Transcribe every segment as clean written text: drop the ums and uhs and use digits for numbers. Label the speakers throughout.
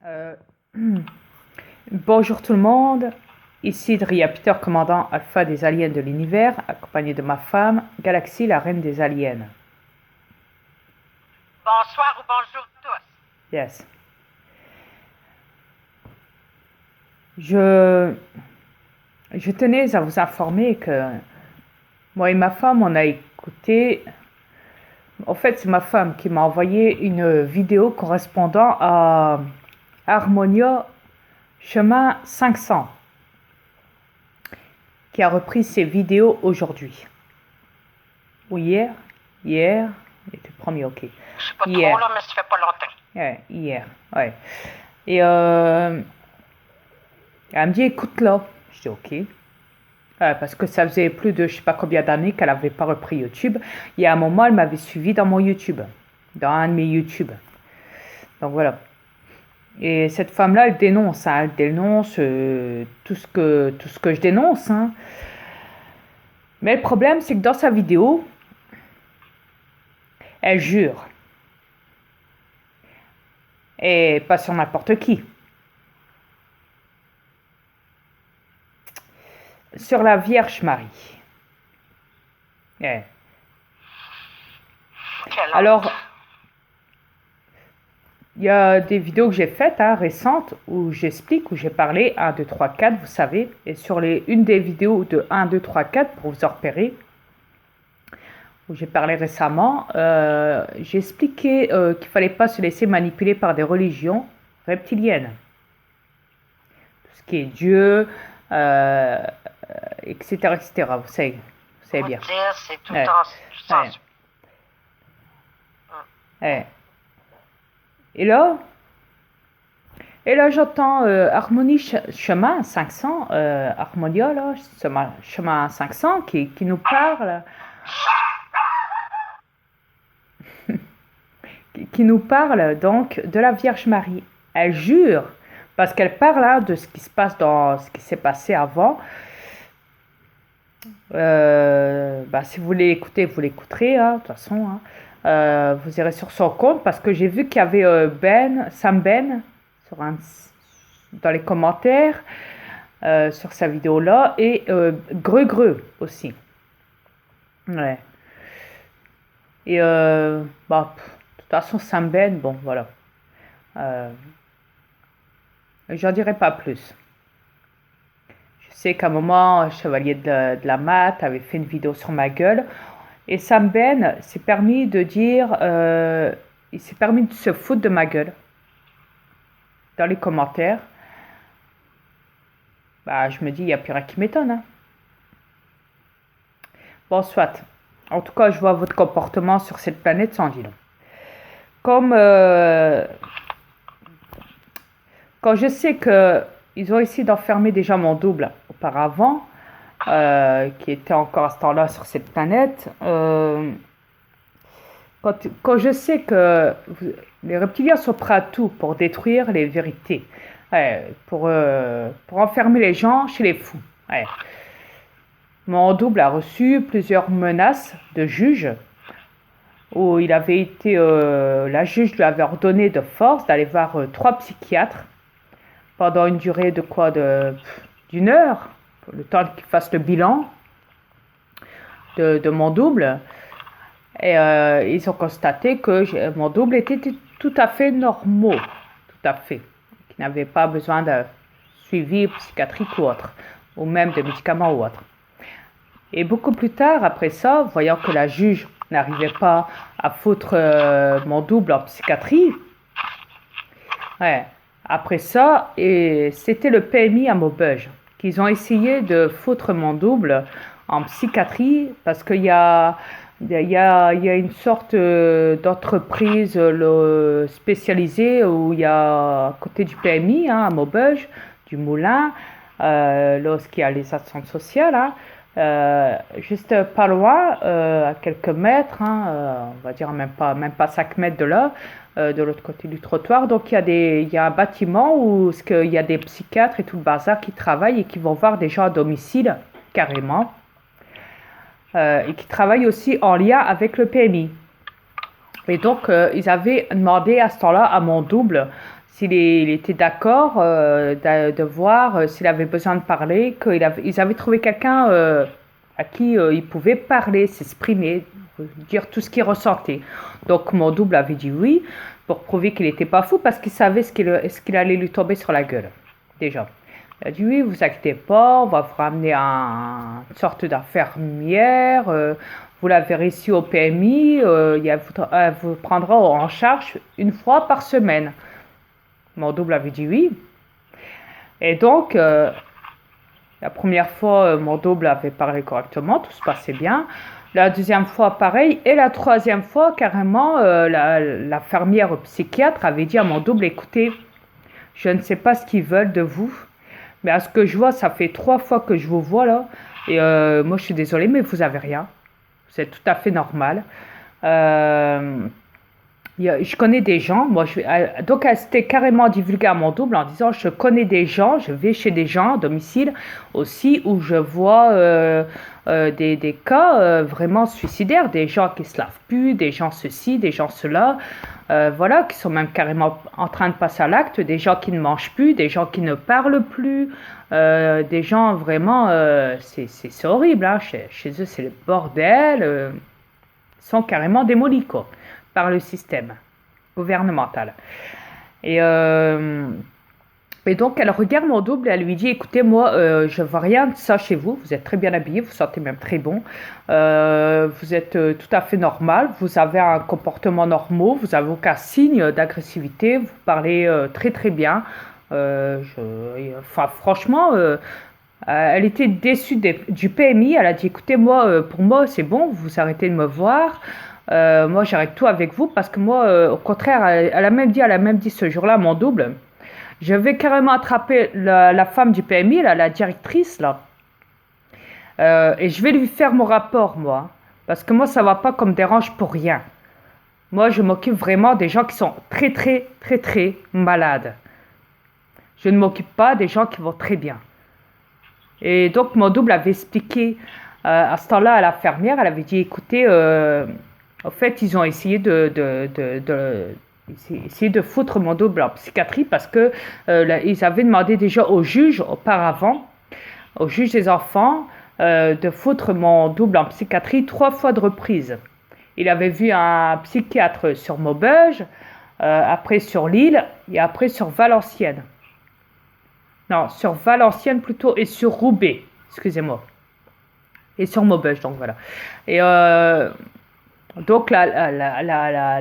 Speaker 1: Euh, Bonjour tout le monde, ici Dria Peter, commandant alpha des aliens de l'univers, accompagné de ma femme, Galaxy, la reine des aliens.
Speaker 2: Bonsoir ou bonjour tous.
Speaker 1: Yes. Je tenais à vous informer que moi et ma femme, on a écouté. En fait, c'est ma femme qui m'a envoyé une vidéo correspondant à Harmonia Chemin 500, qui a repris ses vidéos aujourd'hui. Ou hier, il était le premier, ok.
Speaker 2: Je sais pas
Speaker 1: Hier.
Speaker 2: trop là, mais ça fait pas longtemps.
Speaker 1: Ouais, hier, ouais. Et elle me dit, écoute-la. Je dis, ok. Parce que ça faisait plus de je sais pas combien d'années qu'elle n'avait pas repris YouTube. Il y a un moment, elle m'avait suivi dans mon YouTube, dans un de mes YouTube. Donc voilà. Et cette femme-là, elle dénonce, hein, elle dénonce tout ce que je dénonce. Hein. Mais le problème, c'est que dans sa vidéo, elle jure. Et pas sur n'importe qui. Sur la Vierge Marie. Ouais.
Speaker 2: Quelle honte.
Speaker 1: Alors, il y a des vidéos que j'ai faites récentes où j'explique, où j'ai parlé 1, 2, 3, 4, vous savez. Et sur une des vidéos de 1, 2, 3, 4, pour vous en repérer, où j'ai parlé récemment, j'ai expliqué qu'il ne fallait pas se laisser manipuler par des religions reptiliennes. Tout ce qui est Dieu, etc., etc. Vous savez bien.
Speaker 2: Dire, c'est tout
Speaker 1: Ouais.
Speaker 2: en sens.
Speaker 1: Ouais. Et là, j'entends Harmonie Chemin 500, Harmonia, là, Chemin 500, qui nous parle, qui nous parle donc de la Vierge Marie. Elle jure, parce qu'elle parle là de ce qui se passe dans ce qui s'est passé avant. Si vous voulez l'écouter, vous l'écouterez, de toute façon. Vous irez sur son compte parce que j'ai vu qu'il y avait Sam Ben, dans les commentaires sur sa vidéo là et Greux aussi. Ouais. Et de toute façon, Sam Ben, bon voilà. J'en dirai pas plus. Je sais qu'à un moment, Chevalier de la Mat avait fait une vidéo sur ma gueule. Et Sam Ben s'est permis de dire, il s'est permis de se foutre de ma gueule dans les commentaires. Je me dis, il n'y a plus rien qui m'étonne. Hein. Bon, soit. En tout cas, je vois votre comportement sur cette planète sans dire. Comme quand je sais qu'ils ont essayé d'enfermer déjà mon double auparavant, qui était encore à ce temps-là sur cette planète, quand je sais que les reptiliens sont prêts à tout pour détruire les vérités, pour enfermer les gens chez les fous. Ouais. Mon double a reçu plusieurs menaces de juges où il avait été, la juge lui avait ordonné de force d'aller voir 3 psychiatres pendant une durée d'une heure, le temps qu'il fasse le bilan de mon double. Et ils ont constaté que mon double était tout à fait normal, tout à fait, qu'il n'avait pas besoin de suivi psychiatrique ou autre, ou même de médicaments ou autre. Et beaucoup plus tard, après ça, voyant que la juge n'arrivait pas à foutre mon double en psychiatrie, après ça, c'était le PMI à Maubeuge qu'ils ont essayé de foutre mon double en psychiatrie parce qu'il y a une sorte d'entreprise spécialisée où il y a à côté du PMI à Maubeuge, du Moulin, lorsqu'il y a les centres sociales, juste pas loin, à quelques mètres, on va dire même pas 5 mètres de là, de l'autre côté du trottoir. Donc il y a un bâtiment où il y a des psychiatres et tout le bazar qui travaillent et qui vont voir des gens à domicile, carrément. Et qui travaillent aussi en lien avec le PMI. Et donc, ils avaient demandé à ce temps-là à mon double il était d'accord de voir s'il avait besoin de parler, ils avaient trouvé quelqu'un à qui il pouvait parler, s'exprimer, dire tout ce qu'il ressentait. Donc mon double avait dit oui pour prouver qu'il n'était pas fou parce qu'il savait ce qu'il allait lui tomber sur la gueule, déjà. Il a dit oui, vous inquiétez pas, on va vous ramener une sorte d'infirmière, vous la verrez ici au PMI, elle vous prendra en charge une fois par semaine. Mon double avait dit oui. Et donc, la première fois, mon double avait parlé correctement, tout se passait bien. La deuxième fois, pareil. Et la troisième fois, carrément, la fermière psychiatre avait dit à mon double, écoutez, je ne sais pas ce qu'ils veulent de vous, mais à ce que je vois, ça fait 3 fois que je vous vois là. Et moi, je suis désolée, mais vous avez rien. C'est tout à fait normal. Je connais des gens, donc elle s'était carrément divulguée à mon double en disant je connais des gens, je vais chez des gens à domicile aussi où je vois des cas vraiment suicidaires, des gens qui se lavent plus, des gens ceci, des gens cela, voilà, qui sont même carrément en train de passer à l'acte, des gens qui ne mangent plus, des gens qui ne parlent plus, des gens vraiment, c'est horrible, hein, chez eux c'est le bordel, ils sont carrément démolis quoi par le système gouvernemental. Et donc, elle regarde mon double et elle lui dit, écoutez, moi, je ne vois rien de ça chez vous. Vous êtes très bien habillé, vous sentez même très bon. Vous êtes tout à fait normal. Vous avez un comportement normal. Vous n'avez aucun signe d'agressivité. Vous parlez très, très bien. Franchement, elle était déçue du PMI. Elle a dit, écoutez, moi, pour moi, c'est bon. Vous arrêtez de me voir. Moi, j'arrête tout avec vous parce que moi, au contraire, elle a même dit ce jour-là, mon double, je vais carrément attraper la femme du PMI, la directrice, là, et je vais lui faire mon rapport, moi, parce que moi, ça ne va pas comme me dérange pour rien. Moi, je m'occupe vraiment des gens qui sont très, très, très, très malades. Je ne m'occupe pas des gens qui vont très bien. Et donc, mon double avait expliqué à ce temps-là à la fermière, elle avait dit, écoutez, en fait, ils ont essayé essayer de foutre mon double en psychiatrie parce que ils avaient demandé déjà au juge auparavant, au juge des enfants, de foutre mon double en psychiatrie 3 fois de reprise. Il avait vu un psychiatre sur Maubeuge, après sur Lille et après sur Valenciennes. Non, sur Valenciennes plutôt et sur Roubaix, excusez-moi. Et sur Maubeuge, donc voilà. Et donc la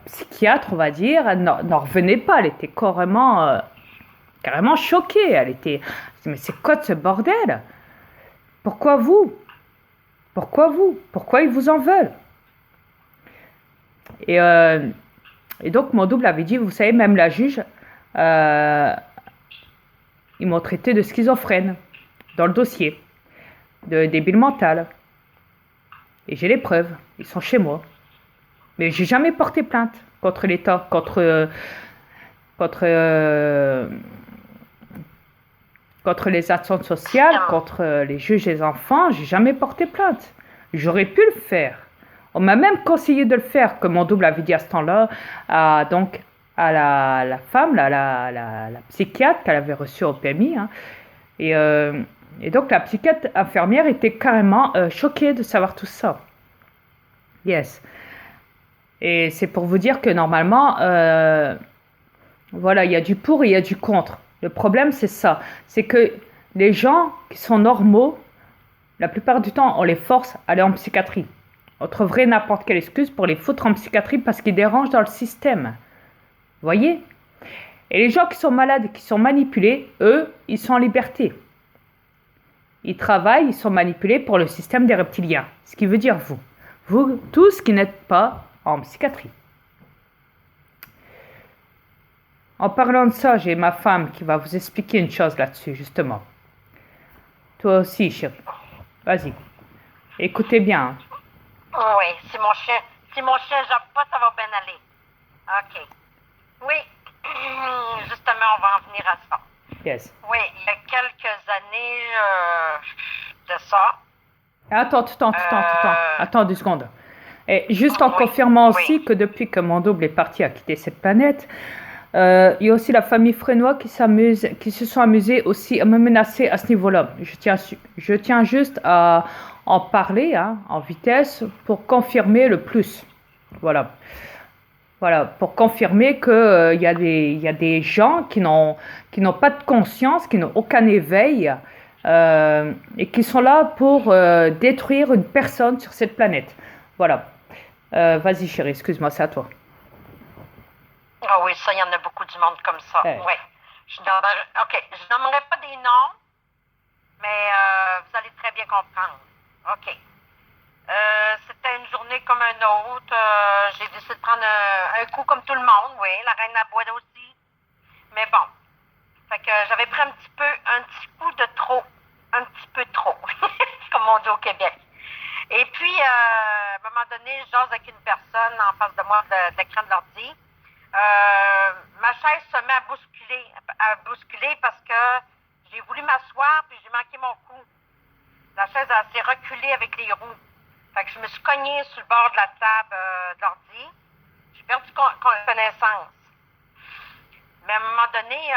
Speaker 1: psychiatre, on va dire, n'en revenait pas. Elle était carrément choquée. Elle était, mais c'est quoi ce bordel? Pourquoi vous? Pourquoi vous? Pourquoi ils vous en veulent? Et donc mon double avait dit, vous savez, même la juge, ils m'ont traité de schizophrène dans le dossier, de débile mental. Et j'ai les preuves, ils sont chez moi. Mais j'ai jamais porté plainte contre l'État, contre les actions sociales, contre les juges des enfants. J'ai jamais porté plainte. J'aurais pu le faire. On m'a même conseillé de le faire, comme mon double avait dit à ce temps-là, donc à la femme, la psychiatre qu'elle avait reçue au PMI. Hein. Et donc la psychiatre infirmière était carrément choquée de savoir tout ça. Yes. Et c'est pour vous dire que normalement, voilà, il y a du pour et il y a du contre. Le problème, c'est ça. C'est que les gens qui sont normaux, la plupart du temps, on les force à aller en psychiatrie. On trouverait n'importe quelle excuse pour les foutre en psychiatrie parce qu'ils dérangent dans le système. Vous voyez? Et les gens qui sont malades, qui sont manipulés, eux, ils sont en liberté. Ils travaillent, ils sont manipulés pour le système des reptiliens. Ce qui veut dire vous tous qui n'êtes pas en psychiatrie. En parlant de ça, j'ai ma femme qui va vous expliquer une chose là-dessus, justement. Toi aussi, chérie. Vas-y. Écoutez bien.
Speaker 2: Oui, si mon chien jappe pas, ça va bien aller. OK. Oui, justement, on va en venir à ça.
Speaker 1: Yes.
Speaker 2: Oui, il y a quelques années de ça.
Speaker 1: Attends 2 secondes. Et juste en confirmant aussi que depuis que mon double est parti à quitter cette planète, Il y a aussi la famille Frénois qui se sont amusés aussi à me menacer à ce niveau-là. Je tiens juste à en parler hein, en vitesse pour confirmer le plus. Voilà. Voilà, pour confirmer que, il y a des gens qui n'ont pas de conscience, qui n'ont aucun éveil, et qui sont là pour détruire une personne sur cette planète. Voilà. Vas-y chérie, excuse-moi, c'est à toi.
Speaker 2: Ah oui, ça, il y en a beaucoup du monde comme ça.
Speaker 1: Eh,
Speaker 2: Oui. OK, je nommerai pas des noms, mais vous allez très bien comprendre. OK. C'était une journée comme un autre. J'ai décidé de prendre un coup comme tout le monde, oui. La reine à bois aussi. Mais bon. Fait que j'avais pris un petit coup de trop. Un petit peu trop. Comme on dit au Québec. Et puis, à un moment donné, je jase avec une personne en face de moi de l'écran de l'ordi. Ma chaise se met à bousculer parce que j'ai voulu m'asseoir puis j'ai manqué mon coup. La chaise s'est reculée avec les roues. Fait que je me suis cognée sur le bord de la table d'ordi. J'ai perdu connaissance. Mais à un moment donné,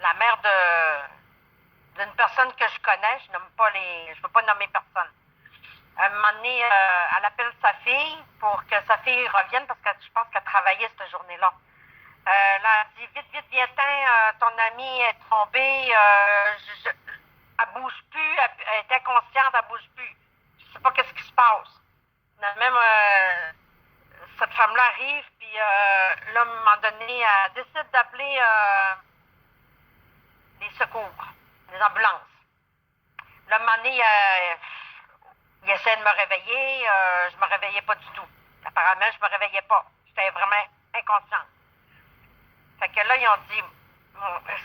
Speaker 2: la mère d'une personne que je connais, je veux pas nommer personne. À un moment donné, elle appelle sa fille pour que sa fille revienne parce que je pense qu'elle travaillait cette journée-là. Là, elle dit vite, vite, viens-t'en, ton amie est tombée, elle bouge plus, elle est inconsciente, elle bouge plus. Je sais pas qu'est-ce qui se passe. Même cette femme-là arrive, puis là, à un moment donné, elle décide d'appeler les secours, les ambulances. Là, à un moment donné, il essaie de me réveiller, je me réveillais pas du tout. Apparemment, je me réveillais pas. J'étais vraiment inconsciente. Fait que là, ils ont dit,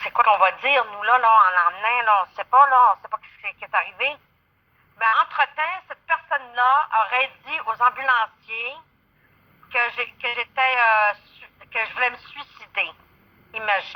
Speaker 2: c'est quoi qu'on va dire, nous, là, en l'emmenant, là, on sait pas, ce qui est arrivé. Mais entre-temps, cette personne-là aurait dit aux ambulanciers que que je voulais me suicider. Imaginez.